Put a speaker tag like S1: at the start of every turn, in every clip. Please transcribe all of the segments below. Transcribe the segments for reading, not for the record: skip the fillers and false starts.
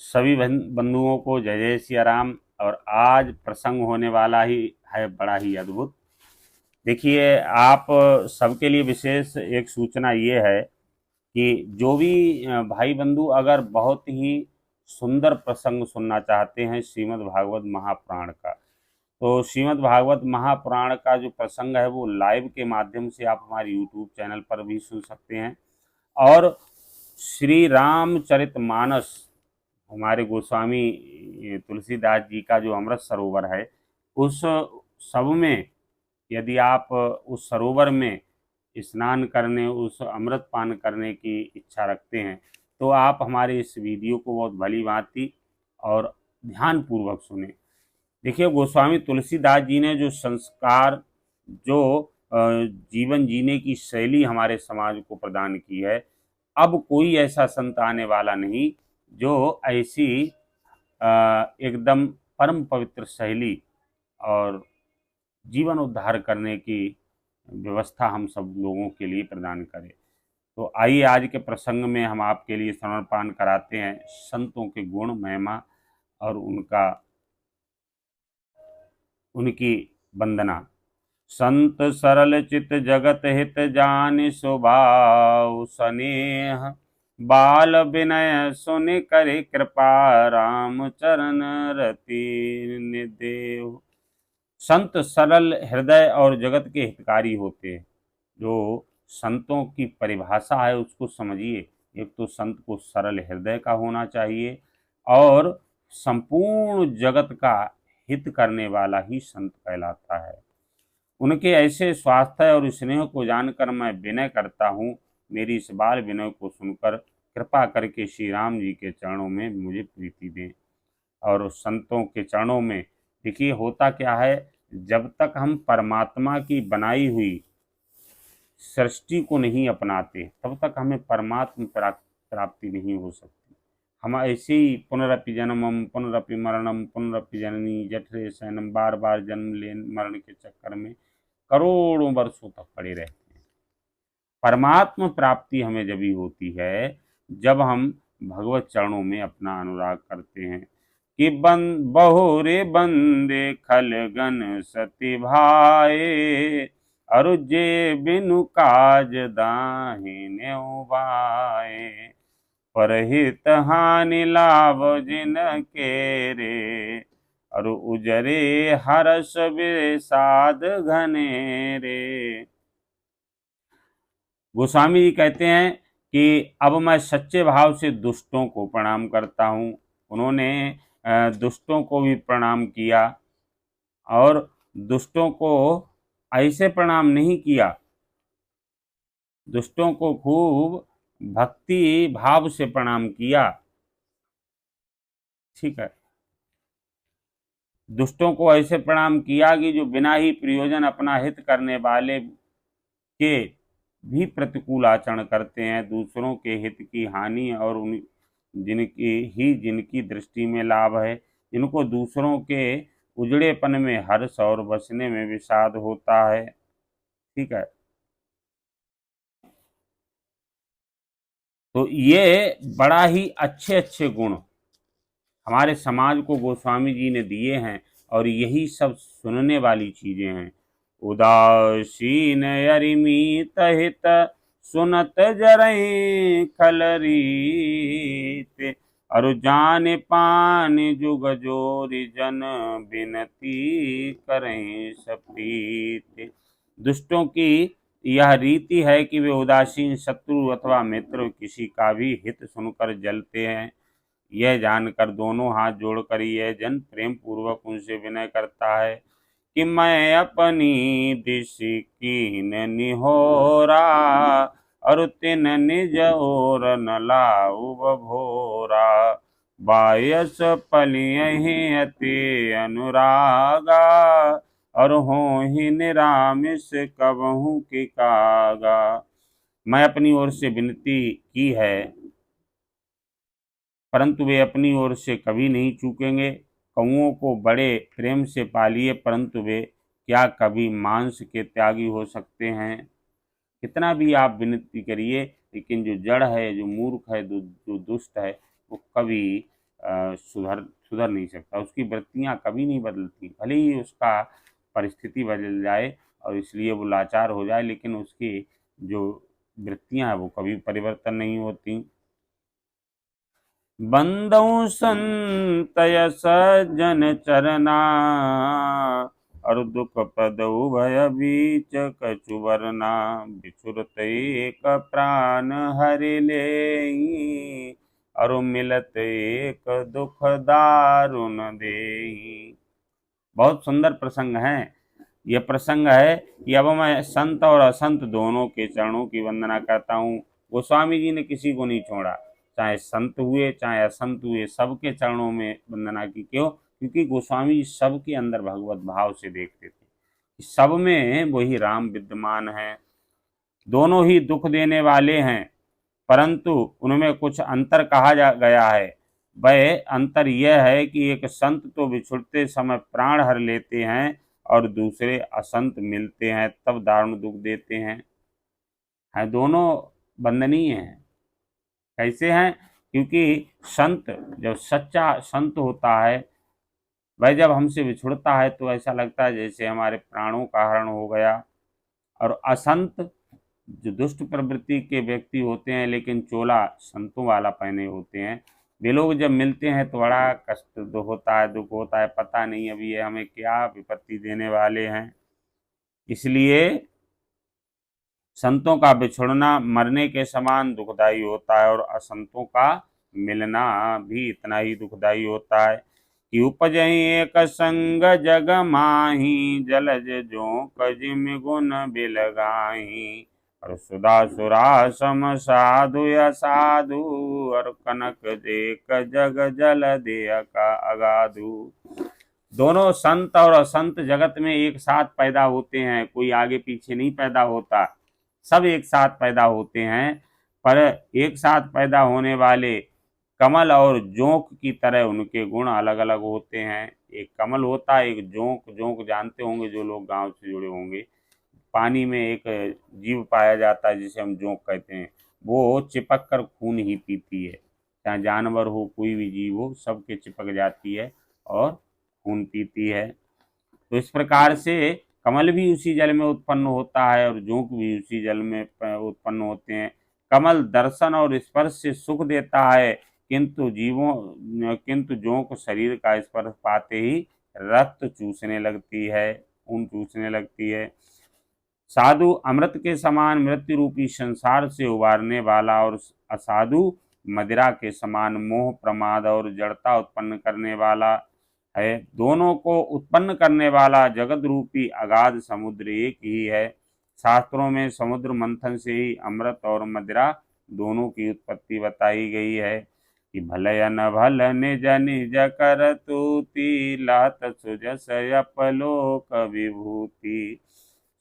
S1: सभी बंधुओं को जय जय सिया राम। और आज प्रसंग होने वाला ही है बड़ा ही अद्भुत। देखिए, आप सबके लिए विशेष एक सूचना ये है कि जो भी भाई बंधु अगर बहुत ही सुंदर प्रसंग सुनना चाहते हैं श्रीमद् भागवत महापुराण का, तो श्रीमद् भागवत महापुराण का जो प्रसंग है वो लाइव के माध्यम से आप हमारे यूट्यूब चैनल पर भी सुन सकते हैं। और श्री रामचरितमानस, हमारे गोस्वामी तुलसीदास जी का जो अमृत सरोवर है, उस सब में यदि आप उस सरोवर में स्नान करने, उस अमृत पान करने की इच्छा रखते हैं, तो आप हमारे इस वीडियो को बहुत भली भांति और ध्यान पूर्वक सुने। देखिए, गोस्वामी तुलसीदास जी ने जो संस्कार, जो जीवन जीने की शैली हमारे समाज को प्रदान की है, अब कोई ऐसा संत आने वाला नहीं जो ऐसी एकदम परम पवित्र शैली और जीवन उद्धार करने की व्यवस्था हम सब लोगों के लिए प्रदान करे। तो आइए आज के प्रसंग में हम आपके लिए श्रवण पान कराते हैं संतों के गुण महिमा और उनकी वंदना। संत सरल चित जगत हित जान स्वभाव स्नेह, बाल विनय सुन करे कृपा राम चरण रति निदेव। संत सरल हृदय और जगत के हितकारी होते हैं। जो संतों की परिभाषा है उसको समझिए। एक तो संत को सरल हृदय का होना चाहिए और संपूर्ण जगत का हित करने वाला ही संत कहलाता है। उनके ऐसे स्वास्थ्य और स्नेह को जानकर मैं विनय करता हूँ। मेरी इस बाल विनय को सुनकर कृपा करके श्री राम जी के चरणों में मुझे प्रीति दें। और संतों के चरणों में देखिए होता क्या है, जब तक हम परमात्मा की बनाई हुई सृष्टि को नहीं अपनाते तब तक हमें परमात्म प्राप्ति नहीं हो सकती। हम ऐसे ही पुनरपि जन्मम पुनरपि मरणम पुनरपि जननी जठरे शयनम, बार बार जन्म ले मरण के चक्कर में करोड़ों वर्षों तक पड़े रहते हैं। परमात्म प्राप्ति हमें जब ही होती है जब हम भगवत चरणों में अपना अनुराग करते हैं। कि बहुरे बंदे खलगन सति भाए, अरु जे बिनु काज दाहिने उबाए। परहित हानि लाभ जिन के रे, और उजरे हरस विषाद घने रे। गोस्वामी जी कहते हैं कि अब मैं सच्चे भाव से दुष्टों को प्रणाम करता हूँ। उन्होंने दुष्टों को भी प्रणाम किया और दुष्टों को ऐसे प्रणाम नहीं किया, दुष्टों को खूब भक्ति भाव से प्रणाम किया। ठीक है, दुष्टों को ऐसे प्रणाम किया कि जो बिना ही प्रयोजन अपना हित करने वाले के भी प्रतिकूल आचरण करते हैं, दूसरों के हित की हानि और उन जिनकी दृष्टि में लाभ है, जिनको दूसरों के उजड़ेपन में हर्ष और बसने में विषाद होता है। ठीक है, तो ये बड़ा ही अच्छे अच्छे गुण हमारे समाज को गोस्वामी जी ने दिए हैं और यही सब सुनने वाली चीजें हैं। उदासीन अरिमीत हित सुनत जरहि खलरीत, अरु जान पान जुग जोरि जन बिनती करें सप्रीत। दुष्टों की यह रीति है कि वे उदासीन शत्रु अथवा मित्र किसी का भी हित सुनकर जलते हैं। यह जानकर दोनों हाथ जोड़कर यह जन प्रेम पूर्वक उनसे विनय करता है कि मैं अपनी दिश कीन निहोरा, और तिन निज ओर न लाऊ भोरा। बायस पलियहि अति अनुरागा, और हो ही निरामिष कबहू की कागा। मैं अपनी ओर से विनती की है परंतु वे अपनी ओर से कभी नहीं चूकेंगे। कौओं को बड़े प्रेम से पालिए परंतु वे क्या कभी मांस के त्यागी हो सकते हैं। कितना भी आप विनती करिए लेकिन जो जड़ है, जो मूर्ख है, जो दुष्ट है, वो कभी सुधर नहीं सकता, उसकी वृत्तियां कभी नहीं बदलती, भले ही उसका परिस्थिति बदल जाए और इसलिए वो लाचार हो जाए, लेकिन उसकी जो वृत्तियां हैं वो कभी परिवर्तन नहीं होती। बंदौ संत सज्जन चरना, और दुख पद भय बीच कछु वरना, बिछुरत एक प्राण हरि लेई, और मिलत एक दुख दारुण देई। बहुत सुंदर प्रसंग है। यह प्रसंग है कि अब मैं संत और असंत दोनों के चरणों की वंदना करता हूँ। गोस्वामी जी ने किसी को नहीं छोड़ा, चाहे संत हुए चाहे असंत हुए, सबके चरणों में वंदना की। क्यों? क्योंकि गोस्वामी जी सबके अंदर भगवत भाव से देखते थे, सब में वही राम विद्यमान है। दोनों ही दुख देने वाले हैं, परंतु उनमें कुछ अंतर कहा गया है। वह अंतर यह है कि एक संत तो बिछुड़ते समय प्राण हर लेते हैं और दूसरे असंत मिलते हैं तब दारुण दुख देते हैं। दोनों वंदनीय हैं। कैसे हैं? क्योंकि संत, जब सच्चा संत होता है, वह जब हमसे बिछुड़ता है तो ऐसा लगता है जैसे हमारे प्राणों का हरण हो गया। और असंत, जो दुष्ट प्रवृत्ति के व्यक्ति होते हैं लेकिन चोला संतों वाला पहने होते हैं, वे लोग जब मिलते हैं तो बड़ा कष्ट होता है, दुख होता है, पता नहीं अभी ये हमें क्या विपत्ति देने वाले हैं। इसलिए संतों का बिछुड़ना मरने के समान दुखदाई होता है, और असंतों का मिलना भी इतना ही दुखदाई होता है। कि उपजहि एक संग जग माही, जलज जोंक जिम गुण बिलगाही, और सुधा सुरा सम साधु असाधु, और कनक देख जग जल देय का अगाधु। दोनों संत और असंत जगत में एक साथ पैदा होते हैं, कोई आगे पीछे नहीं पैदा होता, सब एक साथ पैदा होते हैं। पर एक साथ पैदा होने वाले कमल और जोंक की तरह उनके गुण अलग अलग होते हैं। एक कमल होता है, एक जोंक। जोंक जानते होंगे जो लोग गांव से जुड़े होंगे। पानी में एक जीव पाया जाता है जिसे हम जोंक कहते हैं, वो चिपक कर खून ही पीती है। चाहे जानवर हो, कोई भी जीव हो, सबके चिपक जाती है और खून पीती है। तो इस प्रकार से कमल भी उसी जल में उत्पन्न होता है और जोंक भी उसी जल में उत्पन्न होते हैं। कमल दर्शन और स्पर्श से सुख देता है, किंतु जोंक शरीर का स्पर्श पाते ही रक्त चूसने लगती है, खून चूसने लगती है। साधु अमृत के समान मृत्यु रूपी संसार से उबारने वाला, और असाधु मदिरा के समान मोह, प्रमाद और जड़ता उत्पन्न करने वाला है। दोनों को उत्पन्न करने वाला जगत रूपी अगाध समुद्र एक ही है। शास्त्रों में समुद्र मंथन से ही अमृत और मदिरा दोनों की उत्पत्ति बताई गई है। कि भलय न भल निज निज कर तूति, लात सुजस अपलोक विभूति,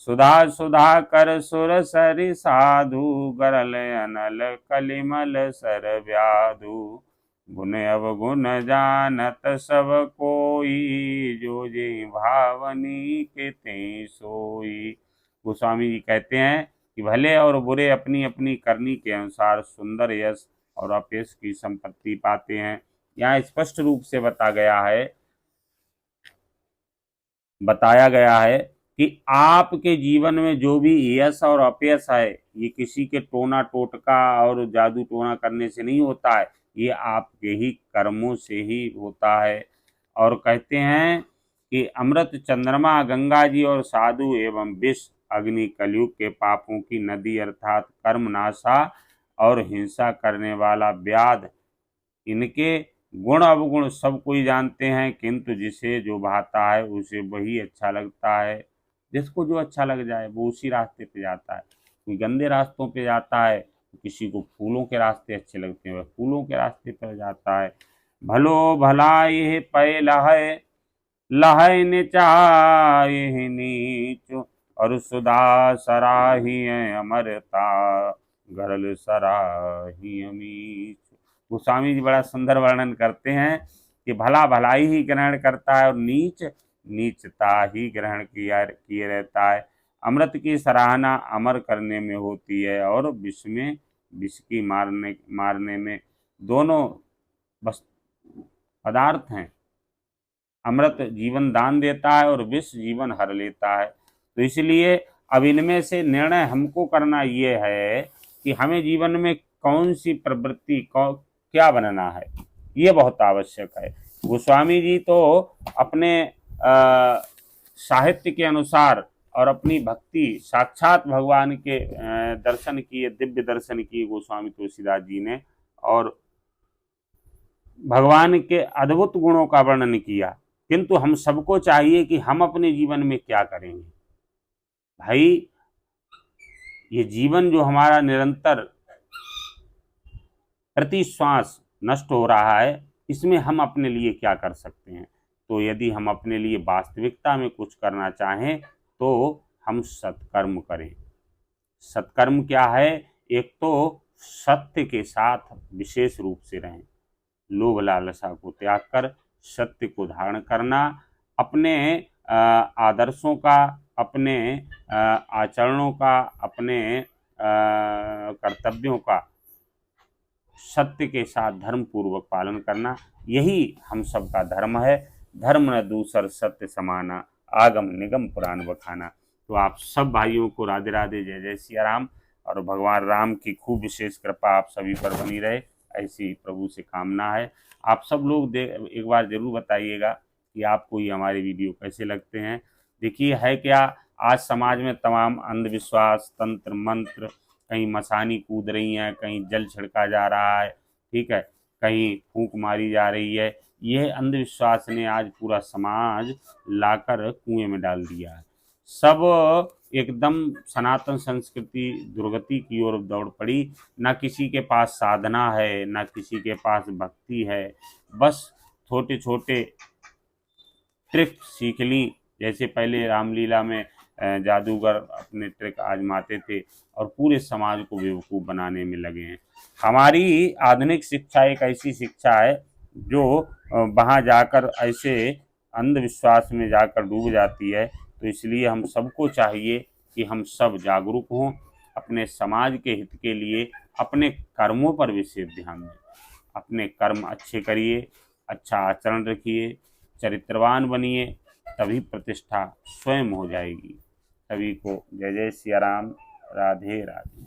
S1: सुधा सुधा कर सुर सरि साधु, गरल अनल कलिमल सर व्याधु, गुण अवगुण जानत सब कोई, जो जे भावनी के ते सोई। गोस्वामी जी कहते हैं कि भले और बुरे अपनी अपनी करनी के अनुसार सुंदर यश और अपयश की संपत्ति पाते हैं। यहाँ स्पष्ट रूप से बताया गया है कि आपके जीवन में जो भी यश और अपयश है, ये किसी के टोना टोटका और जादू टोना करने से नहीं होता है, ये आपके ही कर्मों से ही होता है। और कहते हैं कि अमृत चंद्रमा, गंगा जी और साधु एवं विष अग्नि कलयुग के पापों की नदी अर्थात कर्मनाशा और हिंसा करने वाला व्याध, इनके गुण अवगुण सब कोई जानते हैं, किंतु जिसे जो भाता है उसे वही अच्छा लगता है। जिसको जो अच्छा लग जाए वो उसी रास्ते पे जाता है। कोई गंदे रास्तों पे जाता है, तो किसी को फूलों के रास्ते अच्छे लगते हैं, वह फूलों के रास्ते पर जाता है। भलो भला ये पै लहै, लहै निचाय नीच, और सुधा सराही अमरता, गरल सराही अमीच। गोस्वामी जी बड़ा सुंदर वर्णन करते हैं कि भला भलाई ही ग्रहण करता है और नीच नीचता ही ग्रहण किए रहता है। अमृत की सराहना अमर करने में होती है और विष की मारने में। दोनों बस पदार्थ हैं। अमृत जीवन दान देता है और विष जीवन हर लेता है। तो इसलिए अब इनमें से निर्णय हमको करना ये है कि हमें जीवन में कौन सी प्रवृत्ति क्या बनना है, ये बहुत आवश्यक है। गोस्वामी जी तो अपने साहित्य के अनुसार और अपनी भक्ति साक्षात भगवान के दर्शन किए, दिव्य दर्शन किए गोस्वामी तुलसीदास जी ने, और भगवान के अद्भुत गुणों का वर्णन किया। किंतु हम सबको चाहिए कि हम अपने जीवन में क्या करेंगे। भाई, ये जीवन जो हमारा निरंतर प्रति श्वास नष्ट हो रहा है, इसमें हम अपने लिए क्या कर सकते हैं। तो यदि हम अपने लिए वास्तविकता में कुछ करना चाहें तो हम सत्कर्म करें। सत्कर्म क्या है? एक तो सत्य के साथ विशेष रूप से रहें, लोभ लालसा को त्याग कर सत्य को धारण करना, अपने आदर्शों का, अपने आचरणों का, अपने कर्तव्यों का सत्य के साथ धर्म पूर्वक पालन करना, यही हम सबका धर्म है। धर्म न दूसर सत्य समाना, आगम निगम पुराण बखाना। तो आप सब भाइयों को राधे राधे, जय जय सिया राम, और भगवान राम की खूब विशेष कृपा आप सभी पर बनी रहे, ऐसी प्रभु से कामना है। आप सब लोग एक बार जरूर बताइएगा कि आपको ये हमारे वीडियो कैसे लगते हैं। देखिए, है क्या, आज समाज में तमाम अंधविश्वास, तंत्र मंत्र, कहीं मसानी कूद रही हैं, कहीं जल छिड़का जा रहा है, ठीक है, कहीं फूंक मारी जा रही है। यह अंधविश्वास ने आज पूरा समाज लाकर कुएं में डाल दिया है। सब एकदम सनातन संस्कृति दुर्गति की ओर दौड़ पड़ी। ना किसी के पास साधना है, ना किसी के पास भक्ति है, बस छोटे छोटे ट्रिक सीख ली। जैसे पहले रामलीला में जादूगर अपने ट्रिक आजमाते थे और पूरे समाज को बेवकूफ़ बनाने में लगे हैं। हमारी आधुनिक शिक्षा एक ऐसी शिक्षा है जो वहाँ जाकर ऐसे अंधविश्वास में जाकर डूब जाती है। तो इसलिए हम सबको चाहिए कि हम सब जागरूक हों, अपने समाज के हित के लिए अपने कर्मों पर विशेष ध्यान दें। अपने कर्म अच्छे करिए, अच्छा आचरण रखिए, चरित्रवान बनिए, तभी प्रतिष्ठा स्वयं हो जाएगी। सभी को जय जय सिया राम, राधे राधे।